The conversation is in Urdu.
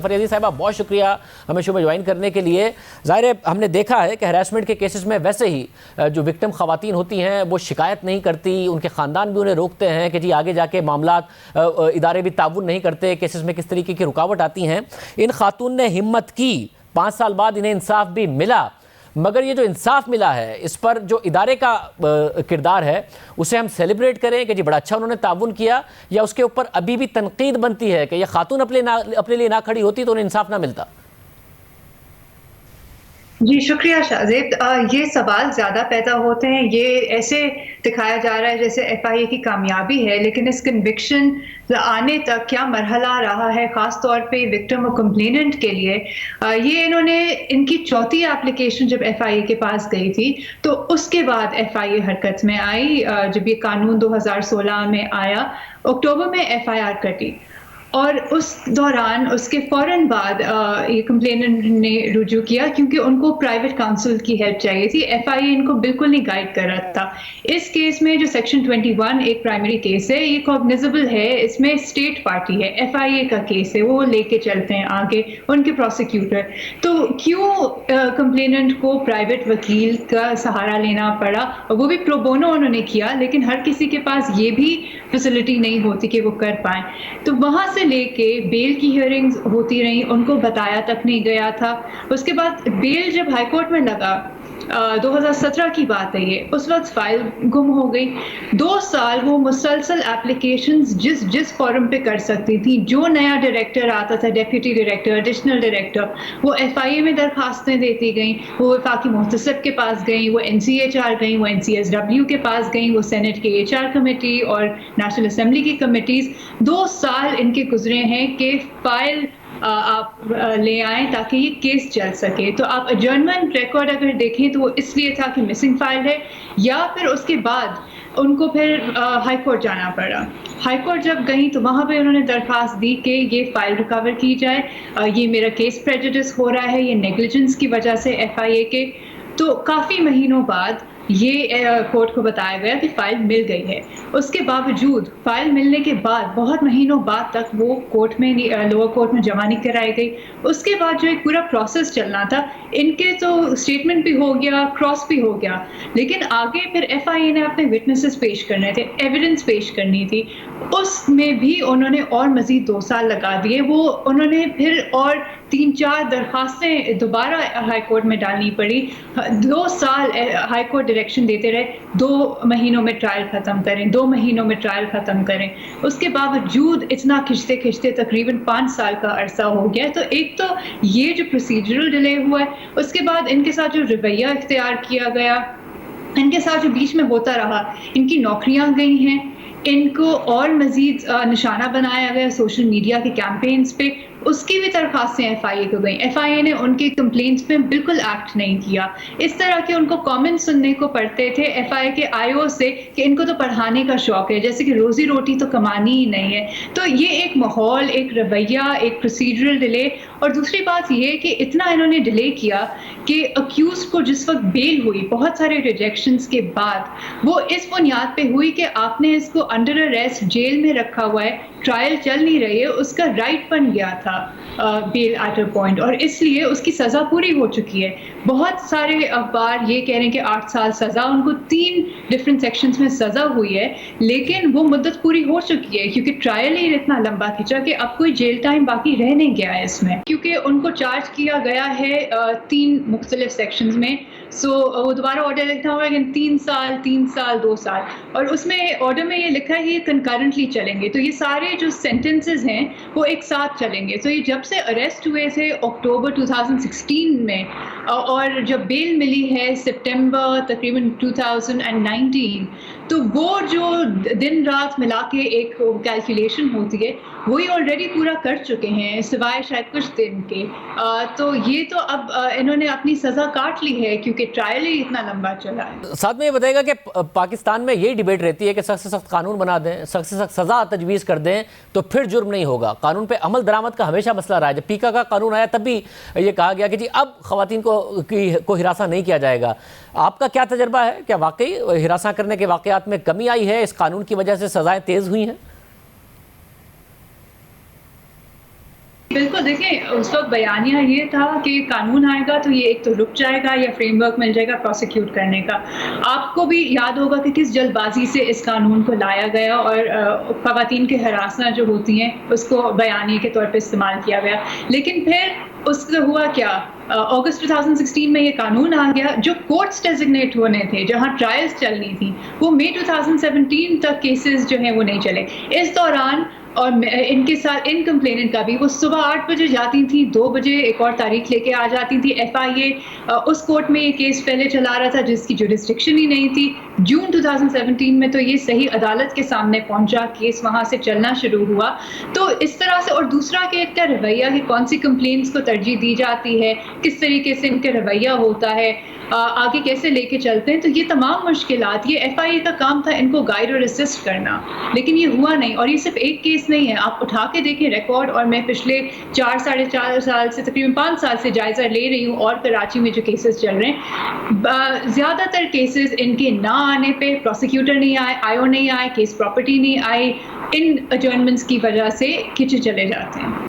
فریدی صاحبہ بہت شکریہ ہمیں شو میں جوائن کرنے کے لیے. ظاہر ہے ہم نے دیکھا ہے کہ ہراسمنٹ کے کیسز میں ویسے ہی جو وکٹم خواتین ہوتی ہیں وہ شکایت نہیں کرتی, ان کے خاندان بھی انہیں روکتے ہیں کہ جی آگے جا کے معاملات ادارے بھی تعاون نہیں کرتے, کیسز میں کس طریقے کی رکاوٹ آتی ہیں. ان خاتون نے ہمت کی, 5 سال بعد انہیں انصاف بھی ملا, مگر یہ جو انصاف ملا ہے اس پر جو ادارے کا کردار ہے اسے ہم سیلیبریٹ کریں کہ جی بڑا اچھا انہوں نے تعاون کیا, یا اس کے اوپر ابھی بھی تنقید بنتی ہے کہ یہ خاتون اپنے لیے نہ کھڑی ہوتی تو انہیں انصاف نہ ملتا؟ جی شکریہ شاہزیب. یہ سوال زیادہ پیدا ہوتے ہیں, یہ ایسے دکھایا جا رہا ہے جیسے ایف آئی اے کی کامیابی ہے, لیکن اس کنوکشن آنے تک کیا مرحلہ رہا ہے خاص طور پہ وکٹم اور کمپلیننٹ کے لیے. یہ ان کی چوتھی اپلیکیشن جب ایف آئی اے کے پاس گئی تھی تو اس کے بعد ایف آئی اے حرکت میں آئی. جب یہ قانون 2016 میں آیا, اکتوبر میں ایف آئی آر کٹی, اور اس دوران اس کے فوراً بعد یہ کمپلیننٹ نے رجوع کیا کیونکہ ان کو پرائیویٹ کاؤنسل کی ہیلپ چاہیے تھی. ایف آئی اے ان کو بالکل نہیں گائیڈ کر رہا تھا. اس کیس میں جو سیکشن 21 ایک پرائمری کیس ہے, یہ کوگنیزبل ہے, اس میں اسٹیٹ پارٹی ہے, ایف آئی اے کا کیس ہے, وہ لے کے چلتے ہیں آگے ان کے پروسیکیوٹر. تو کیوں کمپلیننٹ کو پرائیویٹ وکیل کا سہارا لینا پڑا, وہ بھی پرو بونو انہوں نے کیا, لیکن ہر کسی کے پاس یہ بھی فیسلٹی نہیں ہوتی کہ وہ کر پائیں. تو وہاں سے لے کے بیل کی ہیئرنگز ہوتی رہیں, ان کو بتایا تک نہیں گیا تھا. اس کے بعد بیل جب ہائی کورٹ میں لگا, 2017 کی بات ہے یہ, اس وقت فائل گم ہو گئی. 2 سال وہ مسلسل اپلیکیشنز جس فورم پہ کر سکتی تھی, جو نیا ڈائریکٹر آتا تھا, ڈیپیوٹی ڈائریکٹر, ایڈیشنل ڈائریکٹر, وہ ایف آئی اے میں درخواستیں دیتی گئیں, وہ وفاقی محتسب کے پاس گئیں, وہ این سی ایچ آر گئیں, وہ این سی ایس ڈبلیو کے پاس گئیں, وہ سینٹ کے ایچ آر کمیٹی اور نیشنل اسمبلی کی کمیٹیز. 2 سال ان کے گزرے ہیں کہ فائل آپ لے آئیں تاکہ یہ کیس چل سکے. تو آپ ایڈجرنمنٹ ریکارڈ اگر دیکھیں تو وہ اس لیے تھا کہ مسنگ فائل ہے, یا پھر اس کے بعد ان کو پھر ہائی کورٹ جانا پڑا. ہائی کورٹ جب گئیں تو وہاں پہ انہوں نے درخواست دی کہ یہ فائل ریکور کی جائے, یہ میرا کیس پریجوڈس ہو رہا ہے, یہ نیگلیجنس کی وجہ سے ایف آئی اے کے. تو کافی مہینوں بعد یہ کورٹ کو بتایا گیا کہ فائل مل گئی ہے. اس کے باوجود فائل ملنے کے بعد بہت مہینوں بعد تک وہ کورٹ میں لوور کورٹ میں جمع نہیں کرائی گئی. اس کے بعد جو ایک پورا پروسیس چلنا تھا, ان کے تو اسٹیٹمنٹ بھی ہو گیا, کراس بھی ہو گیا, لیکن آگے پھر ایف آئی اے نے اپنے وٹنسز پیش کرنے تھے, ایویڈنس پیش کرنی تھی. اس میں بھی انہوں نے اور مزید 2 سال لگا دیے. وہ انہوں نے پھر اور 3-4 درخواستیں دوبارہ ہائی کورٹ میں ڈالنی پڑی. 2 سال ہائی کورٹ ڈائریکشن دیتے رہے, 2 مہینوں میں ٹرائل ختم کریں, 2 مہینوں میں ٹرائل ختم کریں. اس کے باوجود اتنا کھنچتے کھنچتے تقریباً 5 سال کا عرصہ ہو گیا. تو ایک تو یہ جو پروسیجرل ڈیلے ہوا ہے, اس کے بعد ان کے ساتھ جو رویہ اختیار کیا گیا, ان کے ساتھ جو بیچ میں ہوتا رہا, ان کی نوکریاں گئی ہیں, ان کو اور مزید نشانہ بنایا گیا سوشل میڈیا کے کیمپینز پہ, اس کی بھی درخواستیں ایف آئی اے کو گئیں. ایف آئی اے نے ان کی کمپلینٹس پہ بالکل ایکٹ نہیں کیا. اس طرح کے ان کو کامنٹ سننے کو پڑتے تھے ایف آئی اے کے آئی او سے کہ ان کو تو پڑھانے کا شوق ہے, جیسے کہ روزی روٹی تو کمانی ہی نہیں ہے. تو یہ ایک ماحول, ایک رویہ, ایک پروسیجرل ڈیلے. اور دوسری بات یہ کہ اتنا انہوں نے ڈیلے کیا کہ اکیوز کو جس وقت بیل ہوئی بہت سارے ریجیکشنز کے بعد, وہ اس بنیاد پہ ہوئی کہ آپ نے اس کو انڈر اریسٹ جیل میں رکھا ہوا ہے, ٹرائل چل نہیں رہی ہے, اس کا رائٹ بن گیا تھا بیل ایٹ اے پوائنٹ, اور اس لیے اس کی سزا پوری ہو چکی ہے. بہت سارے اخبار یہ کہہ رہے ہیں کہ 8 سال سزا, ان کو 3 ڈفرینٹ سیکشنز میں سزا ہوئی ہے, لیکن وہ مدت پوری ہو چکی ہے کیونکہ ٹرائل ہی اتنا لمبا کھینچا کہ اب کوئی جیل ٹائم باقی رہ نہیں گیا ہے اس میں, کیونکہ ان کو چارج کیا گیا ہے 3 مختلف سیکشنز میں. سو وہ دوبارہ آرڈر لکھنا ہوگا کہ 3 سال 3 سال 2 سال, اور اس میں آرڈر میں یہ لکھا ہے کہ یہ کنکرنٹلی چلیں گے. تو یہ سارے جو سینٹنسز ہیں وہ ایک ساتھ چلیں گے. تو یہ جب سے اریسٹ ہوئے تھے اکتوبر 2016 میں, اور جب بیل ملی ہے سپٹمبر تقریباً 2019, تو وہ جو دن رات ملا کے ایک کیلکولیشن ہوتی ہے وہی آلریڈی پورا کر چکے ہیں, سوائے شاید کچھ دن کے. تو یہ تو اب انہوں نے اپنی سزا کاٹ لی ہے کیونکہ ٹرائل ہی اتنا لمبا چلا ہے. ساتھ میں یہ بتائے گا کہ پاکستان میں یہی ڈیبیٹ رہتی ہے کہ سخت سے سخت قانون بنا دیں, سخت سے سخت سزا تجویز کر دیں تو پھر جرم نہیں ہوگا. قانون پہ عمل درآمد کا ہمیشہ مسئلہ رہا ہے. جب پیکا کا قانون آیا تب بھی یہ کہا گیا کہ جی اب خواتین کو ہراساں نہیں کیا جائے گا. آپ کا کیا تجربہ ہے, کیا واقعی ہراساں کرنے کے واقعات میں کمی آئی ہے, اس قانون کی وجہ سے سزائیں تیز ہوئی ہیں؟ بالکل دیکھیں اس وقت بیانیہ یہ تھا کہ قانون آئے گا تو یہ ایک تو رک جائے گا یا فریم ورک مل جائے گا پروسیکیوٹ کرنے کا. آپ کو بھی یاد ہوگا کہ کس جلد بازی سے اس قانون کو لایا گیا اور خواتین کے ہراساں جو ہوتی ہیں اس کو بیانیے کے طور پہ استعمال کیا گیا. لیکن پھر اس سے ہوا کیا؟ اگست 2016 میں یہ قانون آ گیا. جو کورٹس ڈیزگنیٹ ہونے تھے جہاں ٹرائلز چلنی تھی وہ مئی 2017 تک کیسز جو ہیں وہ نہیں چلے. اس دوران اور ان کے ساتھ ان کمپلیننٹ کا بھی وہ صبح 8 بجے جاتی تھیں 2 بجے ایک اور تاریخ لے کے آ جاتی تھی. ایف آئی اے اس کورٹ میں یہ کیس پہلے چلا رہا تھا جس کی جورسڈکشن ہی نہیں تھی. جون 2017 میں تو یہ صحیح عدالت کے سامنے پہنچا, کیس وہاں سے چلنا شروع ہوا. تو اس طرح سے اور دوسرا کہ ایک کا رویہ کہ کون سی کمپلینٹس کو ترجیح دی جاتی ہے, کس طریقے سے ان کا رویہ ہوتا ہے, آگے کیسے لے کے چلتے ہیں. تو یہ تمام مشکلات, یہ ایف آئی اے کا کام تھا ان کو گائیڈ اور اسسٹ کرنا, لیکن یہ ہوا نہیں. اور یہ صرف ایک کیس نہیں ہے, آپ اٹھا کے دیکھیں ریکارڈ, اور میں پچھلے 4-4.5 سال سے تقریباً 5 سال سے جائزہ لے رہی ہوں اور کراچی میں جو کیسز چل رہے ہیں زیادہ تر کیسز ان کے نہ آنے پہ پروسیکیوٹر نہیں آئے, آئیو نہیں آئے, کیس پراپرٹی نہیں آئی, ان ایڈجرنمنٹس کی وجہ سے کھینچے چلے جاتے ہیں.